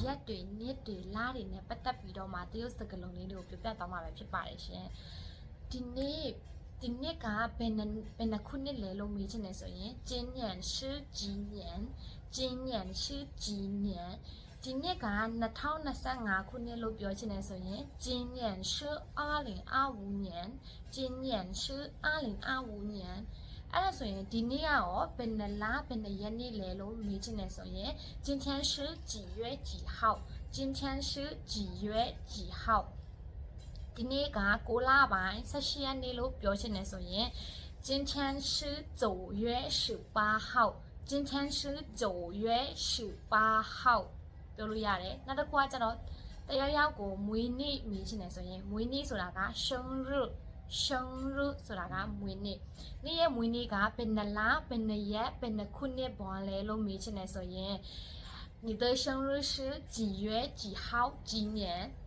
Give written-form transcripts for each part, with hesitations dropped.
ရက်တွေနှစ်တွေလတွေနဲ့ပတ်သက်ပြီးတော့မှတရုတ်စကားလုံးလေးတွေကိုပြပြသွားမှာပဲဖြစ်ပါတယ်ရှင်ဒီနေ့ကဘယ်နှခုနှစ်လဲလို့မေးချင်တယ်ဆိုရင်今年是几年今年是几年ဒီနှစ်က2025ခုနှစ်လို့ပြောချင်တယ်ဆိုရင်今年是2025年今年是2025年အဲ့ဒါဆိုရင်ဒီနေ့ကရောဘယ်နှလဘယ်နှရက်နေ့လဲလို့မေးချင်တယ်ဆိုရင်今天是几月几号今天是几月几号ဒီနေ့က6လပိုင်း18ရက်နေ့လို့ပြောချင်တယ်ဆိုရင်今天是9月18号今天是9月18号ပြောလို့ရတယ်နောက်တစ်ခုကကျတော့တယောက်ကိုမွေးနေ့မေးချင်တယ်ဆိုရင်မွေးနေ့ဆိုတာက生日ဆိုတာကမွေးနေ့နေ့ရဲ့မွေးနေ့ကဘယ်နှလဘယ်နှရက်ဘယ်နှခုနှစ်ပေါ်လဲလို့မေးချင်တယ်ဆိုရင်你的生日是几月几号几年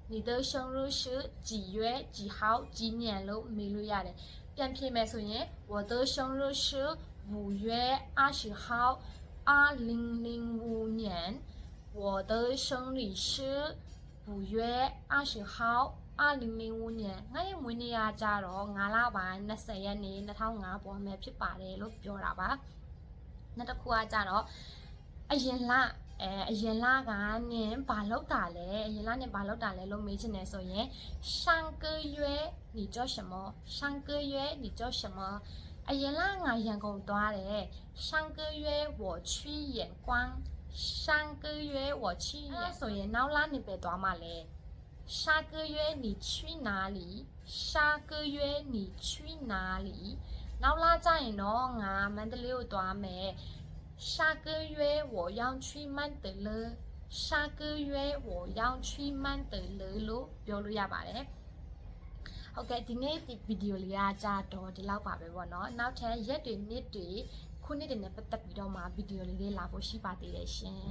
你的生日是几月几号几年လို့မေးလို့ရတယ်ပြန်ဖြေမယ်ဆိုရင်我的生日是5月20号2005年我的生日是5月20号2005年ငါရဲ့မွေးနေ့ကကြတော့9လပိုင်း20ရက်နေ့2005ပေါ်မှာဖြစ်ပါတယ်လို့ပြောတာပါနောက်တစ်ခုကကြတော့အရင်လကနင်ဘာလုပ်တာလဲအရင်လနင်ဘာလုပ်တာလဲလို့မေးချင်တယ်ဆိုရင်上个月你做什么上个月你做什么အရင်လငါရန်ကုန်သွားတယ်上个月我去眼光上个月我去眼ဆိုရင်နောက်လနေပဲသွားမှာလဲ下个月你去哪里下个月你去哪里နောက်လကြရင်တော့ငါမန္တလေးကိုသွားမယ်下个月我要去曼德勒下个月我要去曼德勒လို့ပြောလို့ရပါတယ်ဟုတ်ကဲ့ဒီနေ့ဒီဗီဒီယိုလေးကကြာတော့ဒီလောက်ပါပဲပေါ့နော်နောက်ထပ်ရက်တွေနှစ်တွေခုနှစ်တွေနဲ့ပတ်သက်ပြီးတော့မှဗီဒီယိုလေးလာဖို့ရှိပါသေးတယ်ရှင်